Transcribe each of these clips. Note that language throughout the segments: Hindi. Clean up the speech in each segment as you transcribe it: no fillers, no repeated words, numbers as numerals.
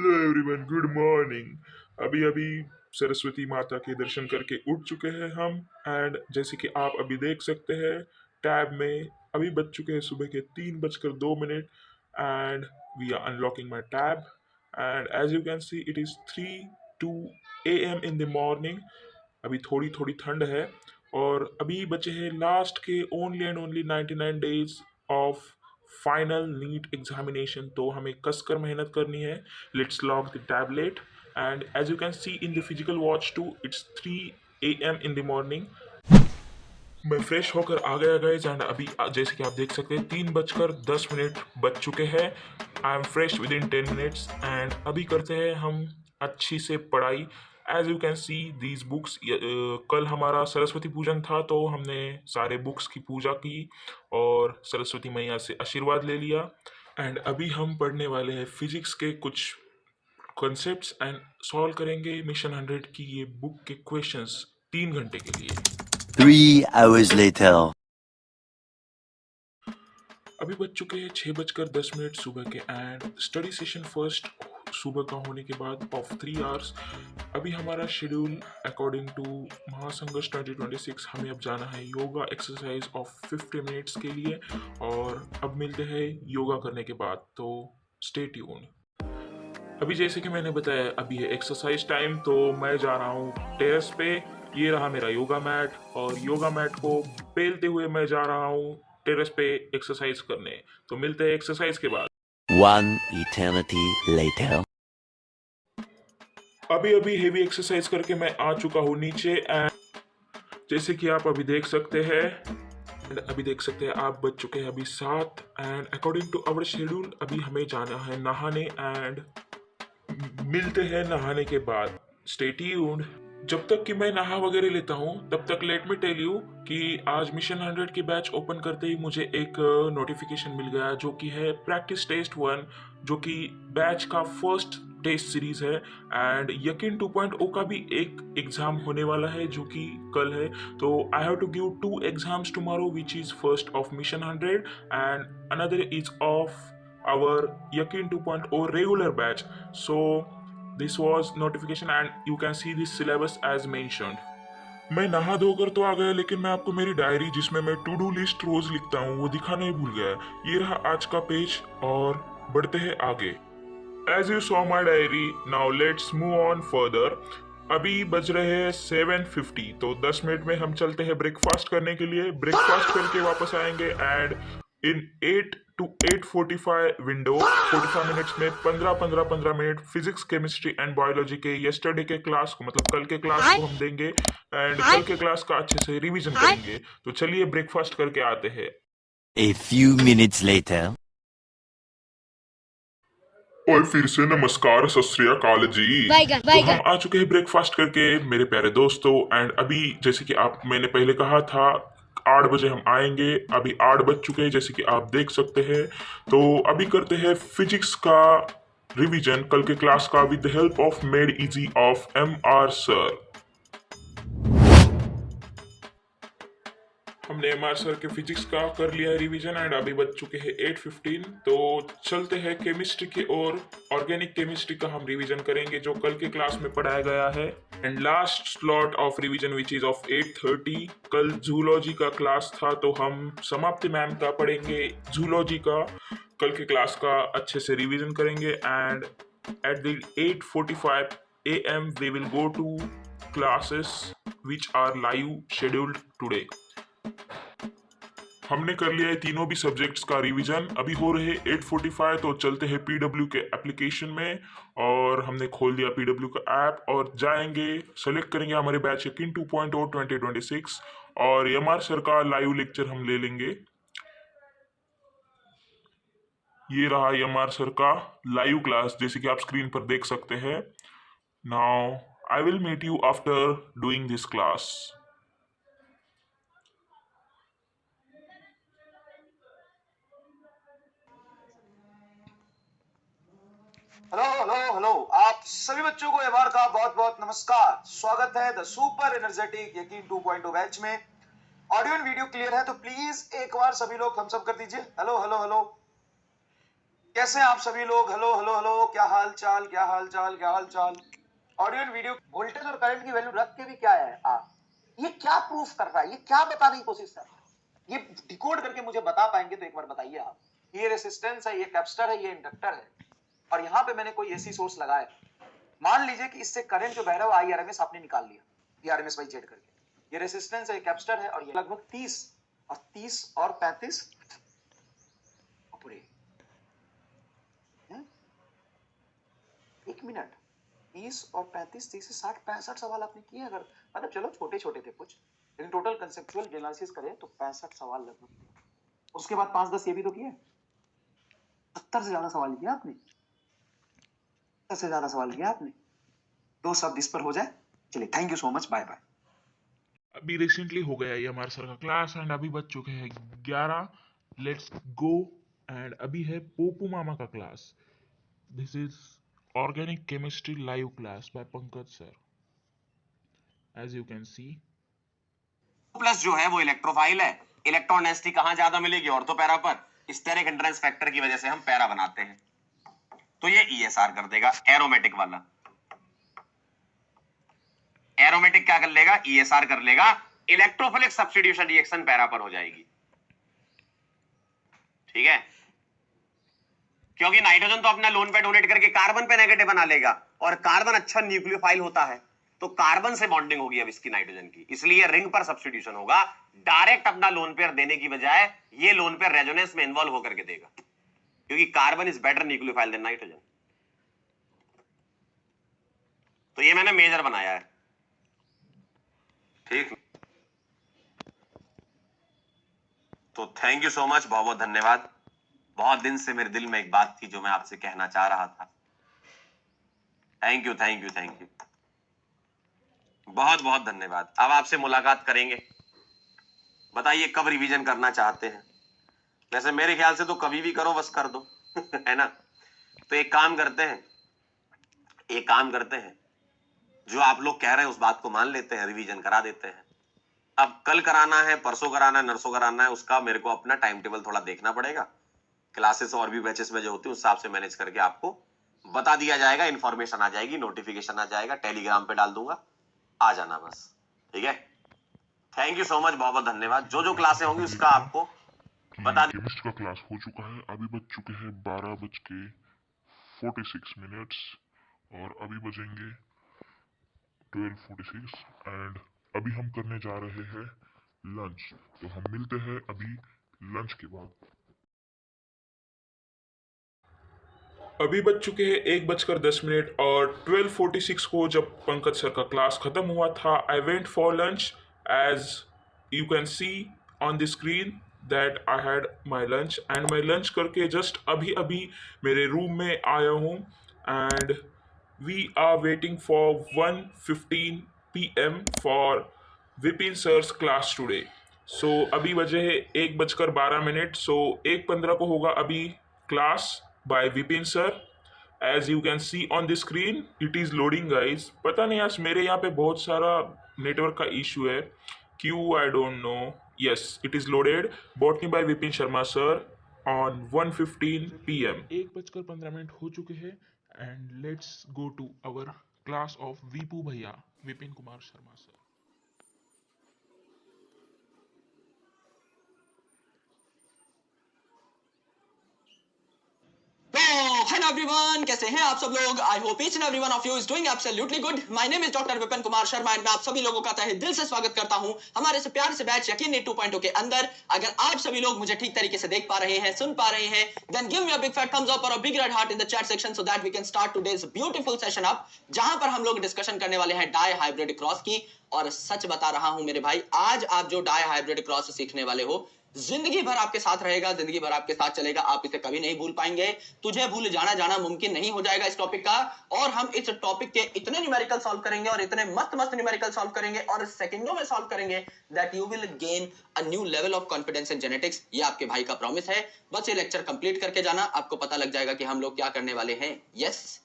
Hello everyone, good morning. अभी अभी सरस्वती माता के दर्शन करके उठ चुके हैं हम। एंड जैसे कि आप अभी देख सकते हैं टैब में अभी बज चुके हैं सुबह के 3:02 and we are unlocking my tab and as you can see it is 3:02 AM in the morning. अभी थोड़ी थोड़ी ठंड है और अभी बचे हैं लास्ट के only and only 99 days of final NEET examination. तो हमें कसकर मेहनत करनी है। Let's log the tablet and as you can see in the physical watch too it's 3 AM in the morning. मैं फ्रेश होकर आ गया गाइज एंड अभी जैसे कि आप देख सकते हैं 3:10 बज चुके हैं। I am fresh within 10 minutes and अभी करते हैं हम अच्छी से पढ़ाई। As you can see these books, कल हमारा सरस्वती पूजन था तो हमने सारे बुक्स की पूजा की और सरस्वती मैया से आशीर्वाद ले लिया। एंड अभी हम पढ़ने वाले हैं फिजिक्स के कुछ कॉन्सेप्ट्स एंड सॉल्व करेंगे मिशन 100 की ये बुक के क्वेश्चंस 3 घंटे के लिए। 3 hours later. अभी बज चुके हैं 6:10 सुबह के एंड स्टडी सेशन फर्स्ट सुबह का होने के बाद ऑफ 3 hours। अभी हमारा शेड्यूल अकॉर्डिंग टू महासंघर्ष 2026 हमें अब जाना है योगा एक्सरसाइज ऑफ 50 minutes के लिए और अब मिलते हैं योगा करने के बाद, तो स्टे ट्यून्ड। अभी जैसे कि मैंने बताया अभी है एक्सरसाइज टाइम, तो मैं जा रहा हूँ टेरेस पे। ये रहा मेरा योगा मैट और योगा मैट को पेलते हुए मैं जा रहा हूँ टेरेस पे एक्सरसाइज करने। तो मिलते हैं एक्सरसाइज के बाद। One eternity later. अभी अभी हेवी एक्सरसाइज करके मैं आ चुका हूँ नीचे एंड जैसे कि आप अभी देख सकते हैं आप बज चुके हैं अभी 7 and according to our schedule अभी हमें जाना है नहाने एंड मिलते हैं नहाने के बाद। Stay tuned. जब तक कि मैं नहा वगैरह लेता हूँ तब तक लेट मी टेल यू कि आज मिशन 100 की बैच ओपन करते ही मुझे एक नोटिफिकेशन मिल गया जो कि है प्रैक्टिस टेस्ट 1, जो कि बैच का फर्स्ट टेस्ट सीरीज है। एंड यकीन 2.0 का भी एक एग्जाम होने वाला है जो कि कल है। तो I have to give 2 exams tomorrow which is first of mission 100 and another is of our Yakin 2.0 regular batch. So this was notification and you can see this syllabus as mentioned. मैं नहा धोकर तो आ गया लेकिन मैं आपको मेरी डायरी जिसमें मैं टू डू लिस्ट रोज लिखता हूँ वो दिखाना ही भूल गया। ये रहा आज का पेज और बढ़ते हैं आगे। As you saw my diary, now let's move on further. अभी बज रहे हैं 7:50, तो 10 मिनट में हम चलते हैं ब्रेकफास्ट करने के लिए। ब्रेकफास्ट करके वापस आएंगे and in 8 to 8:45 window 45 minutes में 15 minute physics chemistry and biology के यस्टरडे के क्लास को मतलब कल के क्लास को हम देंगे एंड कल के क्लास का अच्छे से रिवीजन करेंगे। तो चलिए ब्रेकफास्ट करके आते हैं। A few minutes later. और फिर से नमस्कार, सत श्री अकाल जी। तो हम आ चुके हैं ब्रेकफास्ट करके मेरे प्यारे दोस्तों एंड अभी जैसे कि आप मैंने पहले कहा था 8 बजे हम आएंगे। अभी 8 बज चुके हैं जैसे कि आप देख सकते हैं। तो अभी करते हैं फिजिक्स का रिवीजन कल के क्लास का with the help of made easy of MR sir. हमने MR सर के फिजिक्स का कर लिया है रिवीजन एंड अभी बज चुके हैं 8:15। तो चलते हैं केमिस्ट्री की ओर। ऑर्गेनिक केमिस्ट्री का हम रिवीजन करेंगे जो कल के क्लास में पढ़ाया गया है and last slot of revision which is of 8:30। कल जूलॉजी का क्लास था तो हम समाप्ति मैम का पढ़ेंगे जूलॉजी का कल के क्लास का अच्छे से रिवीजन करेंगे and at the 8:45 AM we will go to classes which are live scheduled today। हमने कर लिया है तीनों भी सब्जेक्ट्स का रिवीजन। अभी हो रहे 8:45 तो चलते हैं PW के एप्लीकेशन में और हमने खोल दिया PW का ऐप और जाएंगे सेलेक्ट करेंगे हमारे बैच यकीन 2.0 2026 और MR सर का लाइव लेक्चर हम ले लेंगे। ये रहा MR सर का लाइव क्लास जैसे कि आप स्क्रीन पर देख सकते हैं। Now I will meet you after doing this class. Hello hello hello, आप सभी बच्चों को एमआर का बहुत बहुत नमस्कार। स्वागत है द सुपर एनर्जेटिक यकीन 2.0 बैच में। ऑडियो एंड वीडियो क्लियर है तो प्लीज एक बार सभी लोग थम्स अप कर दीजिए। Hello hello hello. कैसे हैं आप सभी लोग? हेलो हेलो हेलो, क्या हाल चाल, क्या हाल चाल, क्या हाल चाल? ऑडियो एंड वीडियो वोल्टेज और करंट की वैल्यू रख के भी क्या है ये क्या प्रूफ कर रहा है, ये क्या बताने की कोशिश कर रहा है? ये डिकोड करके मुझे बता पाएंगे तो एक बार बताइए आप। ये रेसिस्टेंस है, ये कैपेसिटर है, ये इंडक्टर है, और यहाँ पे मैंने कोई एसी सोर्स लगाया। मान लीजिए कि इससे करंट जो बह रहा है वो आईआरएमएस आपने निकाल लिया, आरएमएस बाई जेड करके। ये रेसिस्टेंस है, ये कैपेसिटर है, और ये लगभग 30 और 35 पूरे। एक मिनट, 30 और 35, 30 से 60, 65 सवाल आपने किए। अगर मतलब चलो छोटे छोटे थे कुछ, लेकिन टोटल कंसेप्चुअल एनालिसिस करें तो 65 सवाल लगभग। उसके बाद 5-10 ये भी तो किए। 70 से ज्यादा सवाल किया आपने, 70 से ज्यादा सवाल किया आपने। 2 शब्द इस पर हो जाए। चलिए, thank you so much, bye bye. अभी रिसेंटली हो गया ये हमारे सर का क्लास एंड अभी बज चुके हैं 11। Let's go. एंड अभी है पोपू मामा का class. This is organic chemistry live class by Pankaj sir, as you can see. Plus जो है वो इलेक्ट्रोफाइल है। इलेक्ट्रॉन डेंसिटी कहां ज्यादा मिलेगी? ऑर्थो पैरा पर। स्टेरिक हिंड्रेंस फैक्टर की वजह से हम पैरा बनाते हैं, तो ये ईएसआर कर देगा। एरोमेटिक वाला एरोमेटिक क्या कर लेगा? ईएसआर कर लेगा। इलेक्ट्रोफिलिक सब्स्टिट्यूशन रिएक्शन पैरा पर हो जाएगी, ठीक है? क्योंकि नाइट्रोजन तो अपना लोन पे डोनेट करके कार्बन पे नेगेटिव बना लेगा, और कार्बन अच्छा न्यूक्लियोफाइल होता है, तो कार्बन से बॉन्डिंग होगी अब इसकी नाइट्रोजन की, इसलिए रिंग पर सब्स्टिट्यूशन होगा। डायरेक्ट अपना लोन पेयर देने की बजाय ये लोन पेयर रेजोनेंस में इन्वॉल्व होकर के देगा, क्योंकि carbon is better nucleophile than nitrogen. तो ये मैंने मेजर बनाया है, ठीक? तो थैंक यू सो मच, बहुत बहुत धन्यवाद। बहुत दिन से मेरे दिल में एक बात थी जो मैं आपसे कहना चाह रहा था। Thank you thank you thank you, बहुत बहुत धन्यवाद। अब आपसे मुलाकात करेंगे। बताइए कब रिवीजन करना चाहते हैं? वैसे मेरे ख्याल से तो कभी भी करो, बस कर दो है ना? तो एक काम करते हैं, जो आप लोग कह रहे हैं उस बात को मान लेते हैं, रिवीजन करा देते हैं। अब कल कराना है, परसों कराना है, नरसों कराना है, उसका मेरे को अपना टाइम टेबल थोड़ा देखना पड़ेगा। क्लासेस और भी बैचेस में जो होती है उस हिसाब से मैनेज करके आपको बता दिया जाएगा। इंफॉर्मेशन आ जाएगी, नोटिफिकेशन आ जाएगा, टेलीग्राम पे डाल दूंगा, आ जाना बस, ठीक है? थैंक यू सो मच, बहुत बहुत धन्यवाद। जो जो क्लासें होंगी उसका आपको बता केमिस्ट का क्लास हो चुका है। अभी बज चुके हैं 12:46 और अभी बजेंगे 12:46 एंड अभी हम करने जा रहे हैं लंच। तो हम मिलते हैं अभी लंच के बाद। अभी बज चुके हैं 1:10 और 12:46 को जब पंकज सर का क्लास खत्म हुआ था, I went for lunch. As you can see on the screen that I had my lunch, and my lunch करके जस्ट अभी अभी मेरे रूम में आया हूँ। And we are waiting for 1:15 PM for Vipin sir's class today. So अभी बजे है 1:12। सो 1:15 को होगा अभी class by Vipin sir. As you can see on the screen, it is loading guys. पता नहीं आज मेरे यहाँ पे बहुत सारा नेटवर्क का इशू है, क्यों I don't know. Yes, it is loaded. Botany by Vipin Sharma sir on 1:15 PM. 1:15 हो चुके हैं and let's go to our class of Vipu भैया, विपिन कुमार शर्मा sir. तो हेलो एवरीवन, कैसे हैं आप सब लोग? I hope each and everyone of you is doing absolutely good. My name is doctor Vipin Kumar Sharma and मैं आप सभी लोगों का तहे दिल से स्वागत करता हूं हमारे से प्यार से बैच यकीन 2.0 के अंदर। अगर आप सभी लोग मुझे ठीक तरीके से देख पा रहे हैं, सुन पा रहे हैं, then give me a big fat thumbs up और a big red heart in the chat section so that we can start today's beautiful session up, जहां पर हम लोग डिस्कशन करने वाले हैं डाई हाइब्रिड क्रॉस की। और सच बता रहा हूं मेरे भाई, आज आप जो डाई हाइब्रिड क्रॉस सीखने वाले हो, जिंदगी भर आपके साथ रहेगा, जिंदगी भर आपके साथ चलेगा, आप इसे कभी नहीं भूल पाएंगे। तुझे भूल जाना मुमकिन नहीं हो जाएगा इस टॉपिक का। और हम इस टॉपिक के इतने न्यूमेरिकल सॉल्व करेंगे और इतने मस्त मस्त न्यूमेरिकल सॉल्व करेंगे और सेकंडों में सॉल्व करेंगे that you will gain a new level of confidence in genetics. ये आपके भाई का प्रॉमिस है। बस ये लेक्चर कंप्लीट करके जाना, आपको पता लग जाएगा कि हम लोग क्या करने वाले हैं। यस,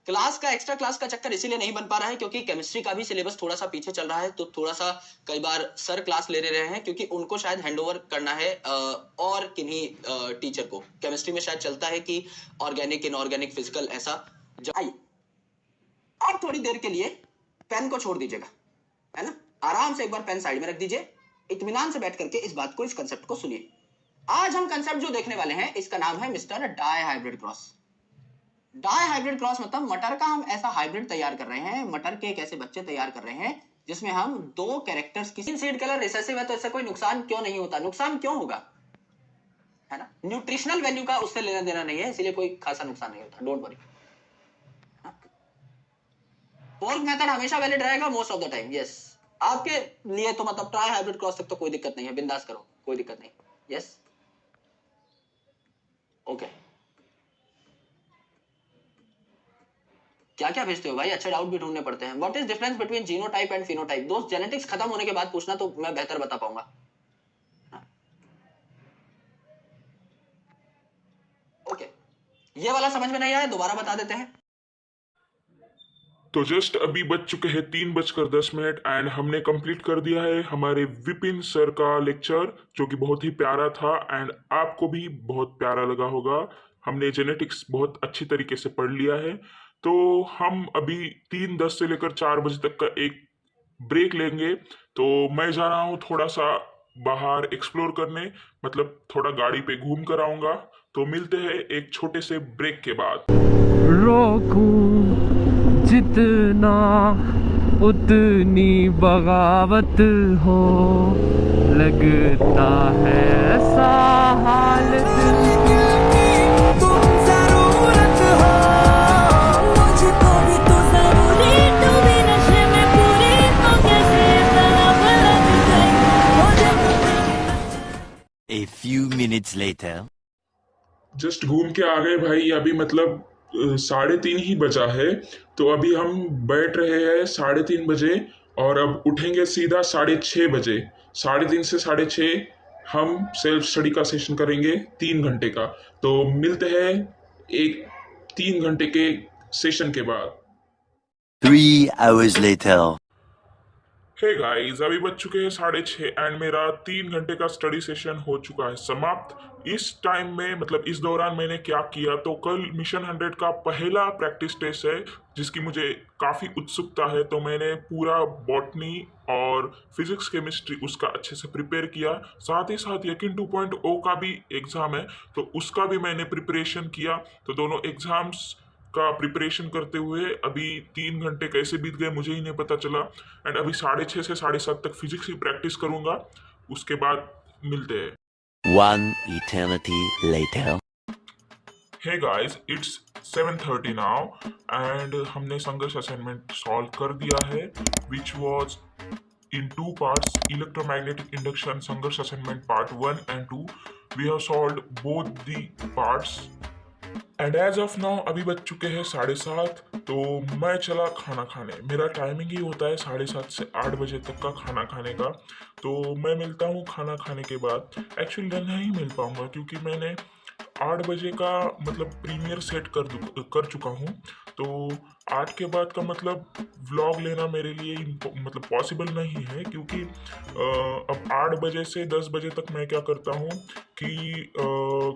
क्लास का एक्स्ट्रा क्लास का चक्कर इसीलिए नहीं बन पा रहा है क्योंकि केमिस्ट्री का भी सिलेबस थोड़ा सा पीछे चल रहा है, तो थोड़ा सा कई बार सर क्लास ले रहे हैं क्योंकि उनको शायद हैंडओवर करना है और किन्हीं टीचर को। केमिस्ट्री में शायद चलता है कि ऑर्गेनिक, इनऑर्गेनिक, फिजिकल, ऐसा। आइए आप थोड़ी देर के लिए पेन को छोड़ दीजिएगा, है ना, आराम से एक बार पेन साइड में रख दीजिए, इत्मीनान से बैठ करके इस बात को, इस कंसेप्ट को सुनिए। आज हम कंसेप्ट जो देखने वाले हैं इसका नाम है mister dihybrid cross. Dihybrid cross मतलब मटर का हम ऐसा हाइब्रिड तैयार कर रहे हैं, मटर के एक ऐसे बच्चे तैयार कर रहे हैं जिसमें हम दो कैरेक्टर्स, किसी सीड कलर रिसेसिव है तो इससे कोई नुकसान क्यों नहीं होता, नुकसान क्यों होगा, है ना, न्यूट्रिशनल वैल्यू का उससे लेना देना नहीं है, इसलिए कोई खासा नुकसान नहीं होता, डोंट वरी। फोर्क मेथड हमेशा वैलिड रहेगा most of the time, yes. आपके लिए तो मतलब ट्राई हाइब्रिड क्रॉस तक तो कोई दिक्कत नहीं है, बिंदास करो, कोई दिक्कत नहीं, यस, ओके। क्या क्या भेजते हो भाई, अच्छे डाउट भी ढूंढने पड़ते हैं। What is difference between genotype and phenotype? दोस्त जेनेटिक्स खत्म होने के बाद पूछना तो मैं बेहतर बता पाऊंगा। ओके, ये वाला समझ में नहीं आया, दोबारा बता देते हैं। तो जस्ट अभी बज चुके हैं 3:10 एंड हमने कंप्लीट कर दिया है हमारे विपिन सर का लेक्चर, जो कि बहुत ही प्यारा था एंड आपको भी बहुत प्यारा लगा होगा। हमने जेनेटिक्स बहुत अच्छी तरीके से पढ़ लिया है। तो हम अभी 3:10 से लेकर 4 बजे तक का एक ब्रेक लेंगे। तो मैं जा रहा हूँ थोड़ा सा बाहर एक्सप्लोर करने, मतलब थोड़ा गाड़ी पे घूम कर आऊँगा। तो मिलते हैं एक छोटे से ब्रेक के बाद। रोकूं जितना उतनी बगावत हो, लगता है ऐसा हाल दिल की तुम जरूरत हो, मुझको भी तो जरूरी, तू भी नशे में पूरी, तो कैसे तलब लग गई। A few minutes later. Just घूम के आ गए भाई, अभी मतलब 3:30 ही बजा है। तो अभी हम बैठ रहे हैं 3:30 बजे और अब उठेंगे सीधा 6:30 बजे। 3:30 से 6:30 हम सेल्फ स्टडी का सेशन करेंगे 3 घंटे का। तो मिलते हैं एक 3 घंटे के सेशन के बाद। 3 hours later. हे गाइस, अभी बज चुके हैं 6:30 एंड मेरा 3 घंटे का स्टडी सेशन हो चुका है समाप्त। इस टाइम में मतलब इस दौरान मैंने क्या किया, तो कल मिशन 100 का पहला प्रैक्टिस टेस्ट है जिसकी मुझे काफ़ी उत्सुकता है। तो मैंने पूरा बॉटनी और फिजिक्स केमिस्ट्री उसका अच्छे से प्रिपेयर किया। साथ ही साथ यकीन 2.0 का भी एग्ज़ाम है तो उसका भी मैंने प्रिपरेशन किया। तो दोनों एग्ज़ाम्स का प्रिपरेशन करते हुए अभी 3 घंटे कैसे बीत गए मुझे ही नहीं पता चला। एंड अभी 6:30 से 7:30 तक फिजिक्स की प्रैक्टिस करूंगा, उसके बाद मिलते हैं। 1 eternity later. Hey guys, it's 7:30 now एंड हमने संघर्ष असाइनमेंट सॉल्व कर दिया है which was in 2 parts, electromagnetic induction Sangharsh assignment part 1 and 2. We have solved both the parts. And as of now अभी बज चुके हैं 7:30। तो मैं चला खाना खाने। मेरा टाइमिंग ही होता है 7:30 से 8 बजे तक का खाना खाने का। तो मैं मिलता हूँ खाना खाने के बाद। एक्चुअली नहीं मिल पाऊँगा क्योंकि मैंने 8 बजे का मतलब प्रीमियर सेट कर चुका हूँ। तो 8 के बाद का मतलब व्लॉग लेना मेरे लिए मतलब पॉसिबल नहीं है क्योंकि अब 8 बजे से 10 बजे तक मैं क्या करता हूँ कि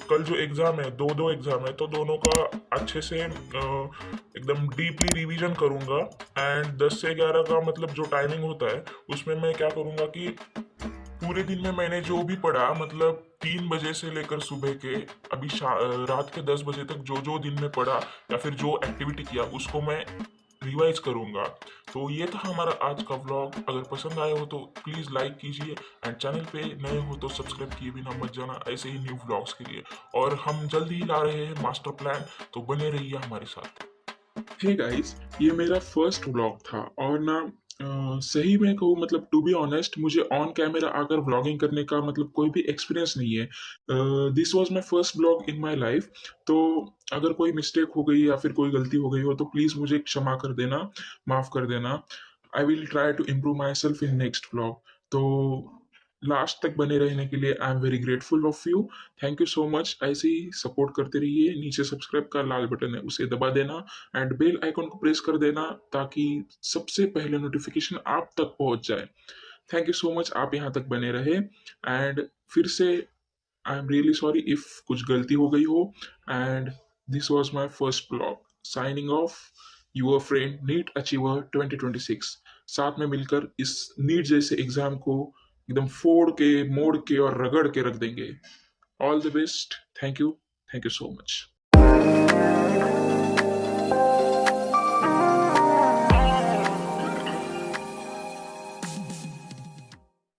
कल जो एग्ज़ाम है, दो एग्ज़ाम है, तो दोनों का अच्छे से एकदम डीपली रिवीजन करूँगा। एंड 10 से 11 का मतलब जो टाइमिंग होता है उसमें मैं क्या करूँगा कि पूरे दिन में मैंने जो भी पढ़ा मतलब 3 बजे से लेकर सुबह के अभी रात के 10 बजे तक जो दिन में पढ़ा या फिर जो एक्टिविटी किया उसको मैं रिवाइज करूँगा। तो ये था हमारा आज का व्लॉग। अगर पसंद आया हो तो प्लीज़ लाइक कीजिए एंड चैनल पे नए हो तो सब्सक्राइब किए बिना मत जाना ऐसे ही न्यू व्लॉग्स के लिए। और हम जल्दी ही ला रहे हैं मास्टर प्लान, तो बने रहिए हमारे साथ। हे गाइस, ये मेरा फर्स्ट व्लॉग था और ना सही में कहूँ मतलब टू बी ऑनेस्ट मुझे ऑन कैमरा आकर व्लॉगिंग करने का मतलब कोई भी एक्सपीरियंस नहीं है। This was my first vlog in my life. तो अगर कोई मिस्टेक हो गई या फिर कोई गलती हो गई हो तो प्लीज़ मुझे क्षमा कर देना, माफ़ कर देना। I will try to improve my self in next vlog. तो लास्ट तक बने रहने के लिए I am very grateful of you. Thank you so much. ऐसे ही सपोर्ट करते रहिए। नीचे सब्सक्राइब का लाल बटन है, उसे दबा देना एंड बेल आइकन को प्रेस कर देना ताकि सबसे पहले नोटिफिकेशन आप तक पहुंच जाए। थैंक यू सो मच, आप यहाँ तक बने रहे। एंड फिर से I am really sorry if कुछ गलती हो गई हो। And this was my first blog. Signing off, your friend NEET achiever 2026। साथ में मिलकर इस नीट जैसे एग्जाम को एकदम फोड़ के, मोड़ के और रगड़ के रख देंगे। All the best. Thank you so much.